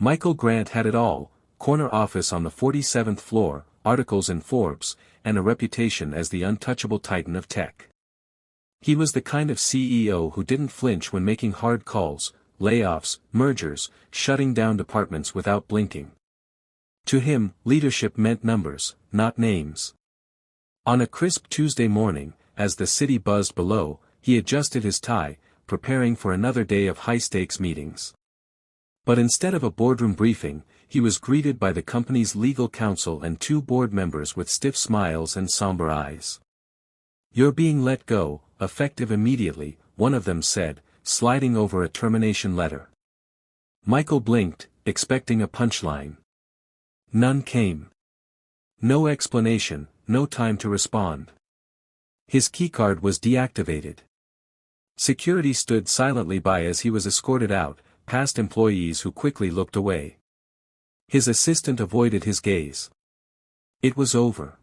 Michael Grant had it all: corner office on the 47th floor, articles in Forbes, and a reputation as the untouchable titan of tech. He was the kind of CEO who didn't flinch when making hard calls, layoffs, mergers, shutting down departments without blinking. To him, leadership meant numbers, not names. On a crisp Tuesday morning, as the city buzzed below, he adjusted his tie, preparing for another day of high-stakes meetings. But instead of a boardroom briefing, he was greeted by the company's legal counsel and two board members with stiff smiles and somber eyes. "You're being let go, effective immediately," one of them said, sliding over a termination letter. Michael blinked, expecting a punchline. None came. No explanation, no time to respond. His keycard was deactivated. Security stood silently by as he was escorted out, past employees who quickly looked away. His assistant avoided his gaze. It was over.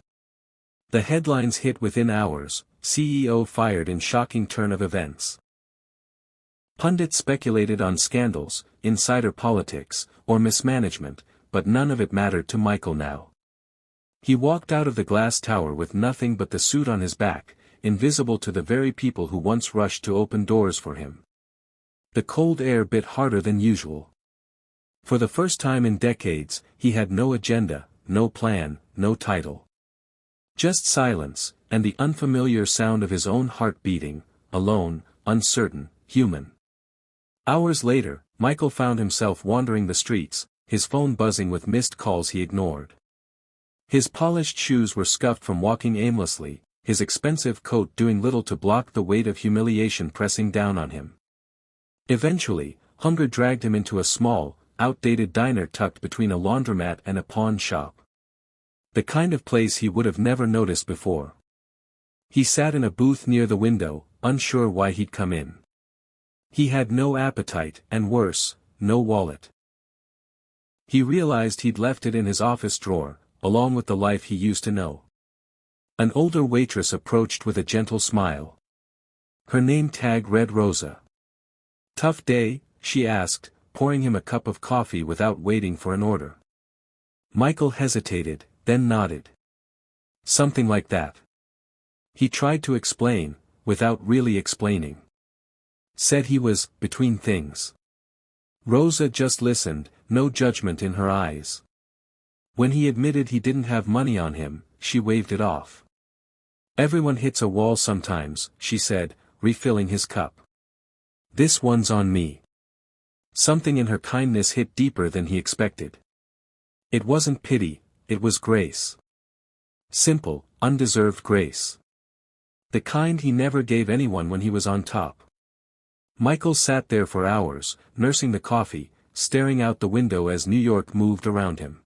The headlines hit within hours: CEO fired in shocking turn of events. Pundits speculated on scandals, insider politics, or mismanagement, but none of it mattered to Michael now. He walked out of the glass tower with nothing but the suit on his back, invisible to the very people who once rushed to open doors for him. The cold air bit harder than usual. For the first time in decades, he had no agenda, no plan, no title. Just silence, and the unfamiliar sound of his own heart beating, alone, uncertain, human. Hours later, Michael found himself wandering the streets, his phone buzzing with missed calls he ignored. His polished shoes were scuffed from walking aimlessly, his expensive coat doing little to block the weight of humiliation pressing down on him. Eventually, hunger dragged him into a small, outdated diner tucked between a laundromat and a pawn shop. The kind of place he would have never noticed before. He sat in a booth near the window, unsure why he'd come in. He had no appetite, and worse, no wallet. He realized he'd left it in his office drawer, along with the life he used to know. An older waitress approached with a gentle smile. Her name tag read Rosa. "Tough day?" she asked, pouring him a cup of coffee without waiting for an order. Michael hesitated, then nodded. "Something like that." He tried to explain, without really explaining. Said he was between things. Rosa just listened, no judgment in her eyes. When he admitted he didn't have money on him, she waved it off. "Everyone hits a wall sometimes," she said, refilling his cup. "This one's on me." Something in her kindness hit deeper than he expected. It wasn't pity, it was grace. Simple, undeserved grace. The kind he never gave anyone when he was on top. Michael sat there for hours, nursing the coffee, staring out the window as New York moved around him.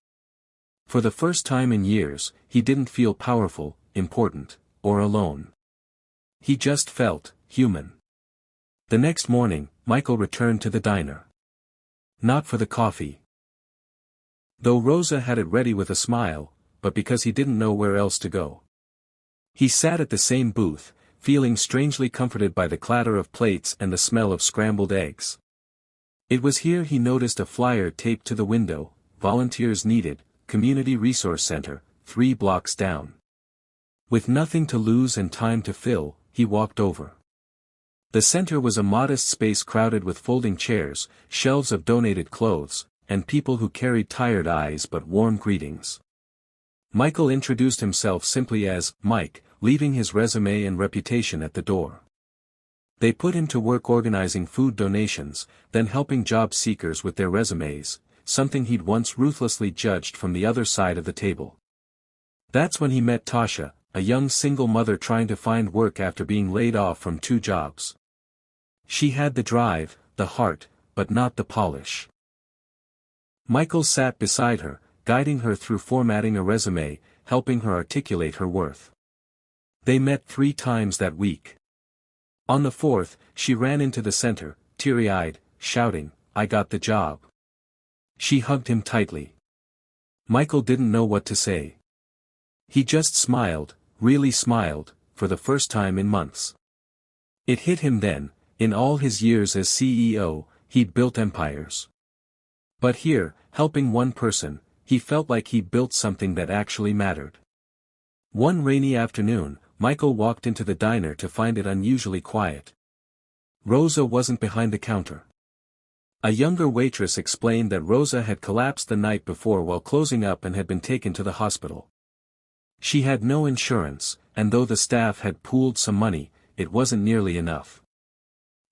For the first time in years, he didn't feel powerful, important, or alone. He just felt human. The next morning, Michael returned to the diner. Not for the coffee. Though Rosa had it ready with a smile, but because he didn't know where else to go. He sat at the same booth, feeling strangely comforted by the clatter of plates and the smell of scrambled eggs. It was here he noticed a flyer taped to the window: "Volunteers needed, Community Resource Center, 3 blocks down." With nothing to lose and time to fill, he walked over. The center was a modest space crowded with folding chairs, shelves of donated clothes, and people who carried tired eyes but warm greetings. Michael introduced himself simply as Mike, leaving his resume and reputation at the door. They put him to work organizing food donations, then helping job seekers with their resumes, something he'd once ruthlessly judged from the other side of the table. That's when he met Tasha, a young single mother trying to find work after being laid off from 2 jobs. She had the drive, the heart, but not the polish. Michael sat beside her, guiding her through formatting a resume, helping her articulate her worth. They met 3 times that week. On the 4th, she ran into the center, teary-eyed, shouting, "I got the job." She hugged him tightly. Michael didn't know what to say. He just smiled, really smiled, for the first time in months. It hit him then: in all his years as CEO, he'd built empires. But here, helping one person, he felt like he built something that actually mattered. One rainy afternoon, Michael walked into the diner to find it unusually quiet. Rosa wasn't behind the counter. A younger waitress explained that Rosa had collapsed the night before while closing up and had been taken to the hospital. She had no insurance, and though the staff had pooled some money, it wasn't nearly enough.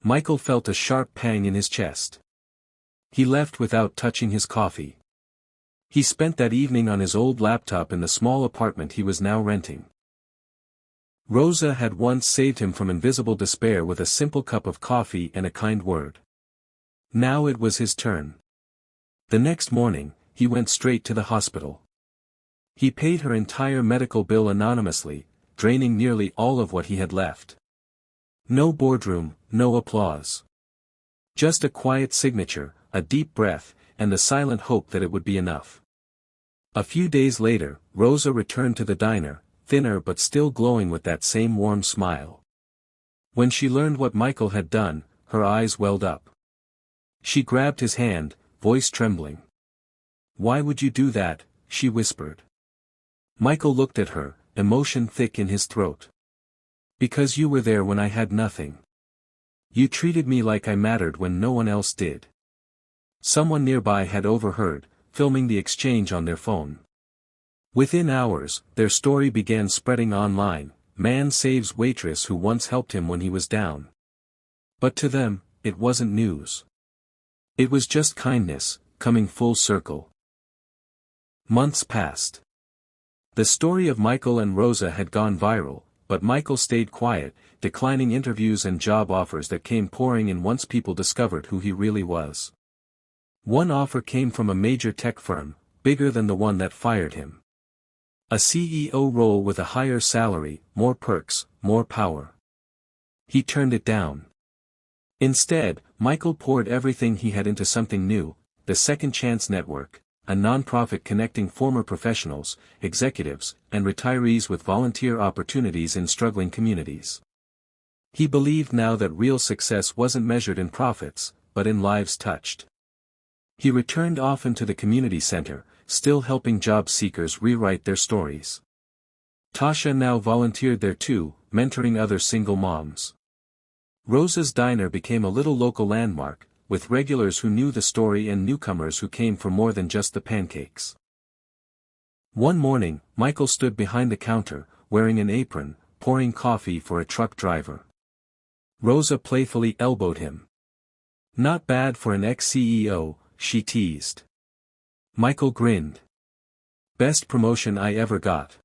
Michael felt a sharp pang in his chest. He left without touching his coffee. He spent that evening on his old laptop in the small apartment he was now renting. Rosa had once saved him from invisible despair with a simple cup of coffee and a kind word. Now it was his turn. The next morning, he went straight to the hospital. He paid her entire medical bill anonymously, draining nearly all of what he had left. No boardroom, no applause. Just a quiet signature, a deep breath, and the silent hope that it would be enough. A few days later, Rosa returned to the diner, thinner but still glowing with that same warm smile. When she learned what Michael had done, her eyes welled up. She grabbed his hand, voice trembling. "Why would you do that?" she whispered. Michael looked at her, emotion thick in his throat. "Because you were there when I had nothing. You treated me like I mattered when no one else did." Someone nearby had overheard, filming the exchange on their phone. Within hours, their story began spreading online. Man saves waitress who once helped him when he was down. But to them, it wasn't news. It was just kindness, coming full circle. Months passed. The story of Michael and Rosa had gone viral, but Michael stayed quiet, declining interviews and job offers that came pouring in once people discovered who he really was. One offer came from a major tech firm, bigger than the one that fired him. A CEO role with a higher salary, more perks, more power. He turned it down. Instead, Michael poured everything he had into something new, the Second Chance Network, a non-profit connecting former professionals, executives, and retirees with volunteer opportunities in struggling communities. He believed now that real success wasn't measured in profits, but in lives touched. He returned often to the community center, still helping job seekers rewrite their stories. Tasha now volunteered there too, mentoring other single moms. Rosa's diner became a little local landmark, with regulars who knew the story and newcomers who came for more than just the pancakes. One morning, Michael stood behind the counter, wearing an apron, pouring coffee for a truck driver. Rosa playfully elbowed him. "Not bad for an ex-CEO, she teased. Michael grinned. "Best promotion I ever got."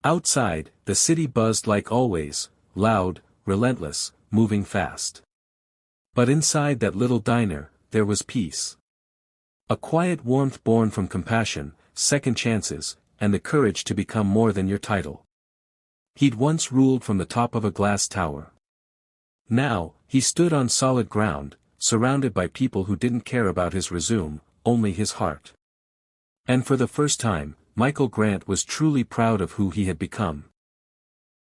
Outside, the city buzzed like always, loud, relentless, moving fast. But inside that little diner, there was peace. A quiet warmth born from compassion, second chances, and the courage to become more than your title. He'd once ruled from the top of a glass tower. Now, he stood on solid ground, surrounded by people who didn't care about his resume, only his heart. And for the first time, Michael Grant was truly proud of who he had become.